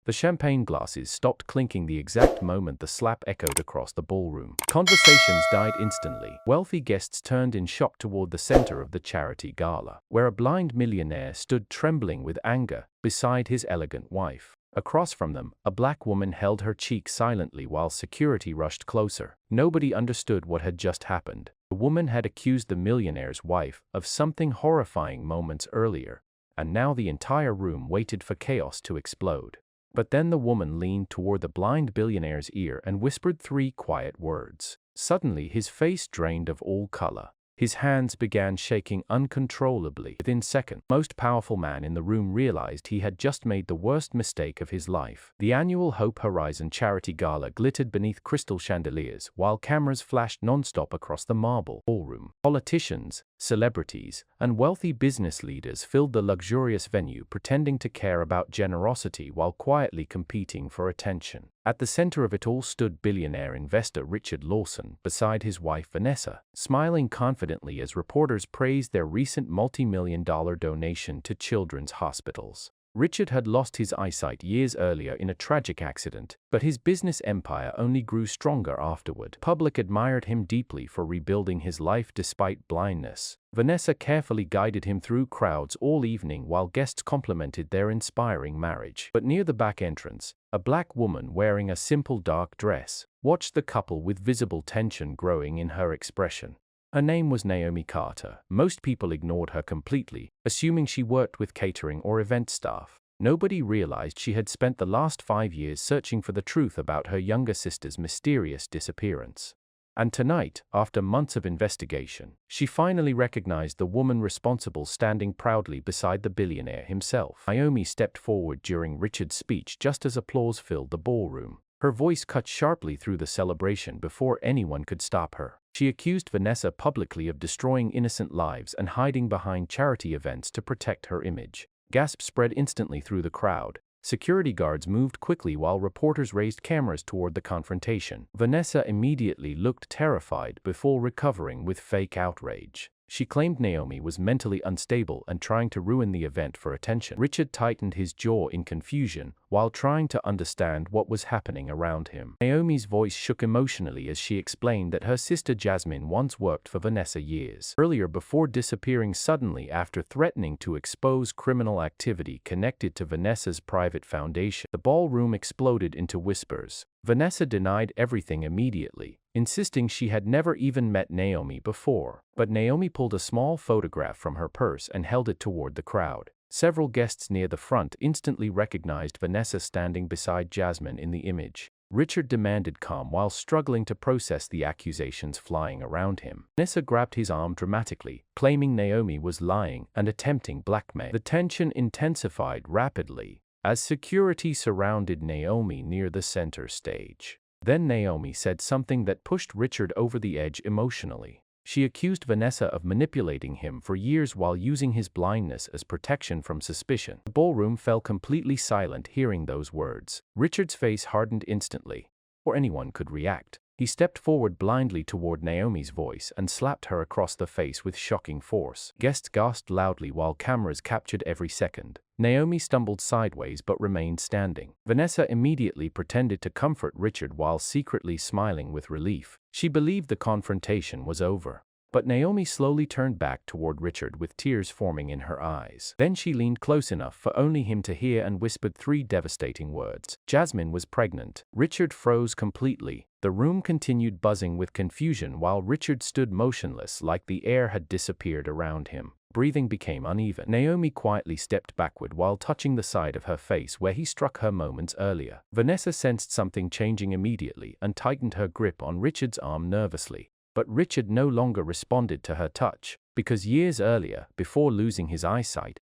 The champagne glasses stopped clinking the exact moment the slap echoed across the ballroom. Conversations died instantly. Wealthy guests turned in shock toward the center of the charity gala, where a blind millionaire stood trembling with anger beside his elegant wife. Across from them, a black woman held her cheek silently while security rushed closer. Nobody understood what had just happened. The woman had accused the millionaire's wife of something horrifying moments earlier, and now the entire room waited for chaos to explode. But then the woman leaned toward the blind billionaire's ear and whispered 3 quiet words. Suddenly his face drained of all color. His hands began shaking uncontrollably. Within seconds, the most powerful man in the room realized he had just made the worst mistake of his life. The annual Hope Horizon charity gala glittered beneath crystal chandeliers while cameras flashed non-stop across the marble ballroom. Politicians, celebrities, and wealthy business leaders filled the luxurious venue pretending to care about generosity while quietly competing for attention. At the center of it all stood billionaire investor Richard Lawson beside his wife Vanessa, smiling confidently as reporters praised their recent multi-million-dollar donation to children's hospitals. Richard had lost his eyesight years earlier in a tragic accident, but his business empire only grew stronger afterward. The public admired him deeply for rebuilding his life despite blindness. Vanessa carefully guided him through crowds all evening while guests complimented their inspiring marriage. But near the back entrance, a black woman wearing a simple dark dress watched the couple with visible tension growing in her expression. Her name was Naomi Carter. Most people ignored her completely, assuming she worked with catering or event staff. Nobody realized she had spent the last 5 years searching for the truth about her younger sister's mysterious disappearance. And tonight, after months of investigation, she finally recognized the woman responsible standing proudly beside the billionaire himself. Naomi stepped forward during Richard's speech just as applause filled the ballroom. Her voice cut sharply through the celebration before anyone could stop her. She accused Vanessa publicly of destroying innocent lives and hiding behind charity events to protect her image. Gasps spread instantly through the crowd. Security guards moved quickly while reporters raised cameras toward the confrontation. Vanessa immediately looked terrified before recovering with fake outrage. She claimed Naomi was mentally unstable and trying to ruin the event for attention. Richard tightened his jaw in confusion while trying to understand what was happening around him. Naomi's voice shook emotionally as she explained that her sister Jasmine once worked for Vanessa years earlier before disappearing suddenly after threatening to expose criminal activity connected to Vanessa's private foundation. The ballroom exploded into whispers. Vanessa denied everything immediately, insisting she had never even met Naomi before. But Naomi pulled a small photograph from her purse and held it toward the crowd. Several guests near the front instantly recognized Vanessa standing beside Jasmine in the image. Richard demanded calm while struggling to process the accusations flying around him. Vanessa grabbed his arm dramatically, claiming Naomi was lying and attempting blackmail. The tension intensified rapidly as security surrounded Naomi near the center stage. Then Naomi said something that pushed Richard over the edge emotionally. She accused Vanessa of manipulating him for years while using his blindness as protection from suspicion. The ballroom fell completely silent hearing those words. Richard's face hardened instantly, or anyone could react. He stepped forward blindly toward Naomi's voice and slapped her across the face with shocking force. Guests gasped loudly while cameras captured every second. Naomi stumbled sideways but remained standing. Vanessa immediately pretended to comfort Richard while secretly smiling with relief. She believed the confrontation was over. But Naomi slowly turned back toward Richard with tears forming in her eyes. Then she leaned close enough for only him to hear and whispered 3 devastating words. Jasmine was pregnant. Richard froze completely. The room continued buzzing with confusion while Richard stood motionless like the air had disappeared around him. Breathing became uneven. Naomi quietly stepped backward while touching the side of her face where he struck her moments earlier. Vanessa sensed something changing immediately and tightened her grip on Richard's arm nervously. But Richard no longer responded to her touch, because years earlier, before losing his eyesight,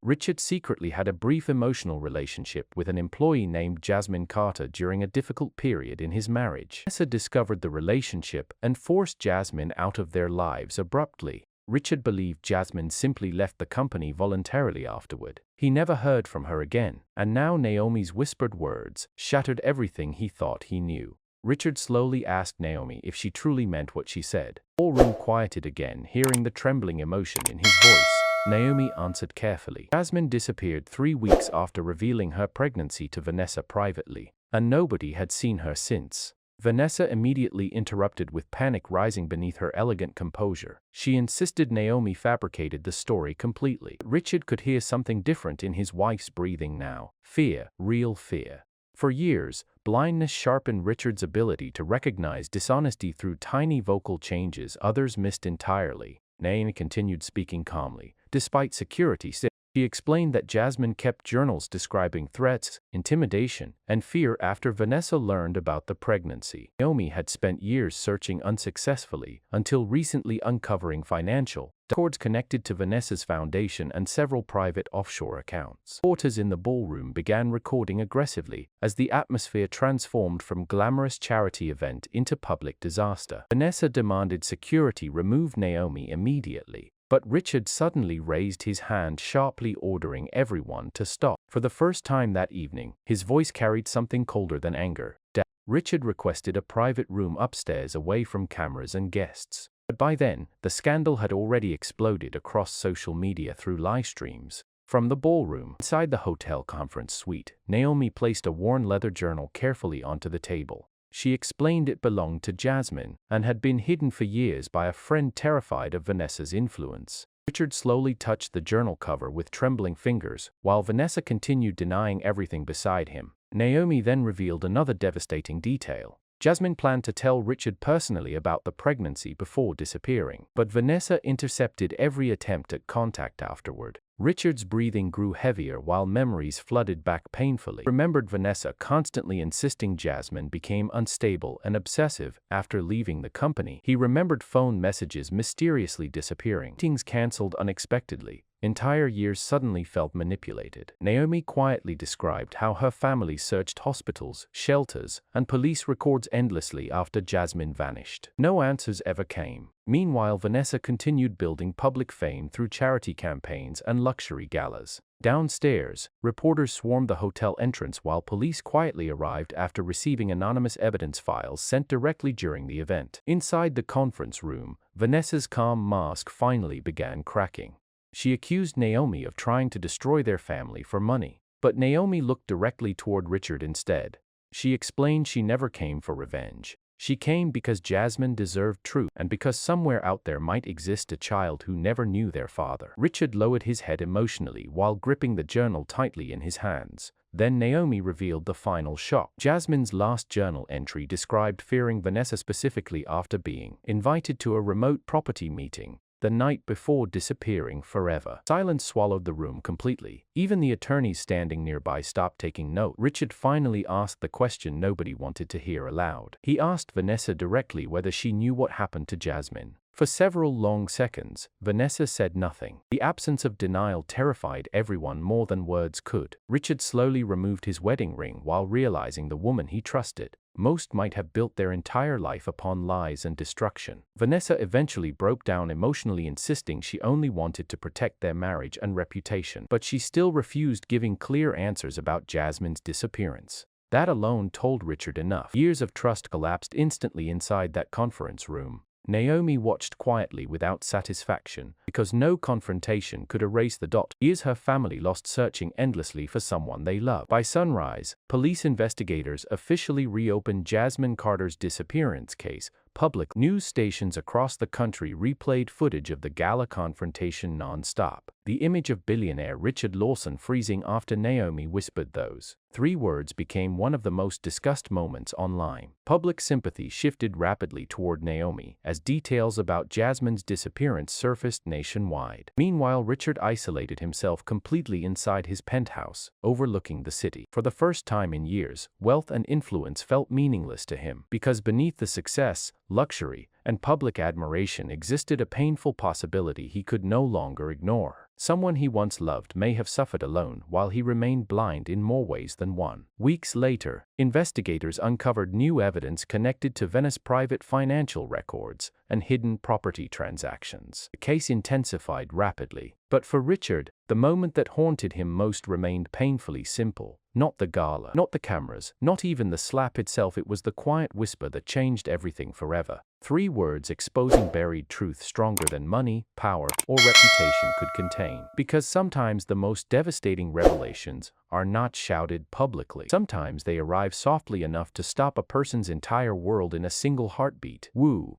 Richard secretly had a brief emotional relationship with an employee named Jasmine Carter during a difficult period in his marriage. Vanessa discovered the relationship and forced Jasmine out of their lives abruptly. Richard believed Jasmine simply left the company voluntarily afterward. He never heard from her again, and now Naomi's whispered words shattered everything he thought he knew. Richard slowly asked Naomi if she truly meant what she said. The ballroom quieted again, hearing the trembling emotion in his voice. Naomi answered carefully. Jasmine disappeared 3 weeks after revealing her pregnancy to Vanessa privately, and nobody had seen her since. Vanessa immediately interrupted with panic rising beneath her elegant composure. She insisted Naomi fabricated the story completely. Richard could hear something different in his wife's breathing now. Fear, real fear. For years, blindness sharpened Richard's ability to recognize dishonesty through tiny vocal changes others missed entirely. Naomi continued speaking calmly. Despite security, she explained that Jasmine kept journals describing threats, intimidation, and fear after Vanessa learned about the pregnancy. Naomi had spent years searching unsuccessfully until recently uncovering financial records connected to Vanessa's foundation and several private offshore accounts. Reporters in the ballroom began recording aggressively as the atmosphere transformed from glamorous charity event into public disaster. Vanessa demanded security remove Naomi immediately. But Richard suddenly raised his hand sharply ordering everyone to stop. For the first time that evening, his voice carried something colder than anger. Richard requested a private room upstairs away from cameras and guests. But by then, the scandal had already exploded across social media through live streams. From the ballroom, inside the hotel conference suite, Naomi placed a worn leather journal carefully onto the table. She explained it belonged to Jasmine and had been hidden for years by a friend terrified of Vanessa's influence. Richard slowly touched the journal cover with trembling fingers, while Vanessa continued denying everything beside him. Naomi then revealed another devastating detail. Jasmine planned to tell Richard personally about the pregnancy before disappearing, but Vanessa intercepted every attempt at contact afterward. Richard's breathing grew heavier while memories flooded back painfully. He remembered Vanessa constantly insisting Jasmine became unstable and obsessive after leaving the company. He remembered phone messages mysteriously disappearing, meetings cancelled unexpectedly. Entire years suddenly felt manipulated. Naomi quietly described how her family searched hospitals, shelters, and police records endlessly after Jasmine vanished. No answers ever came. Meanwhile, Vanessa continued building public fame through charity campaigns and luxury galas. Downstairs, reporters swarmed the hotel entrance while police quietly arrived after receiving anonymous evidence files sent directly during the event. Inside the conference room, Vanessa's calm mask finally began cracking. She accused Naomi of trying to destroy their family for money, but Naomi looked directly toward Richard instead. She explained she never came for revenge. She came because Jasmine deserved truth and because somewhere out there might exist a child who never knew their father. Richard lowered his head emotionally while gripping the journal tightly in his hands. Then Naomi revealed the final shock. Jasmine's last journal entry described fearing Vanessa specifically after being invited to a remote property meeting the night before disappearing forever. Silence swallowed the room completely. Even the attorneys standing nearby stopped taking note. Richard finally asked the question nobody wanted to hear aloud. He asked Vanessa directly whether she knew what happened to Jasmine. For several long seconds, Vanessa said nothing. The absence of denial terrified everyone more than words could. Richard slowly removed his wedding ring while realizing the woman he trusted most might have built their entire life upon lies and destruction. Vanessa eventually broke down emotionally, insisting she only wanted to protect their marriage and reputation. But she still refused giving clear answers about Jasmine's disappearance. That alone told Richard enough. Years of trust collapsed instantly inside that conference room. Naomi watched quietly without satisfaction, because no confrontation could erase the years her family lost searching endlessly for someone they loved. By sunrise, police investigators officially reopened Jasmine Carter's disappearance case. Public news stations across the country replayed footage of the gala confrontation non-stop. The image of billionaire Richard Lawson freezing after Naomi whispered those 3 words became one of the most discussed moments online. Public sympathy shifted rapidly toward Naomi as details about Jasmine's disappearance surfaced nationwide. Meanwhile, Richard isolated himself completely inside his penthouse, overlooking the city. For the first time in years, wealth and influence felt meaningless to him, because beneath the success, luxury, and public admiration existed a painful possibility he could no longer ignore. Someone he once loved may have suffered alone while he remained blind in more ways than one. Weeks later, investigators uncovered new evidence connected to Vanessa's private financial records and hidden property transactions. The case intensified rapidly. But for Richard, the moment that haunted him most remained painfully simple. Not the gala, not the cameras, not even the slap itself. It was the quiet whisper that changed everything forever. 3 words exposing buried truth stronger than money, power, or reputation could contain. Because sometimes the most devastating revelations are not shouted publicly. Sometimes they arrive softly enough to stop a person's entire world in a single heartbeat. Woo.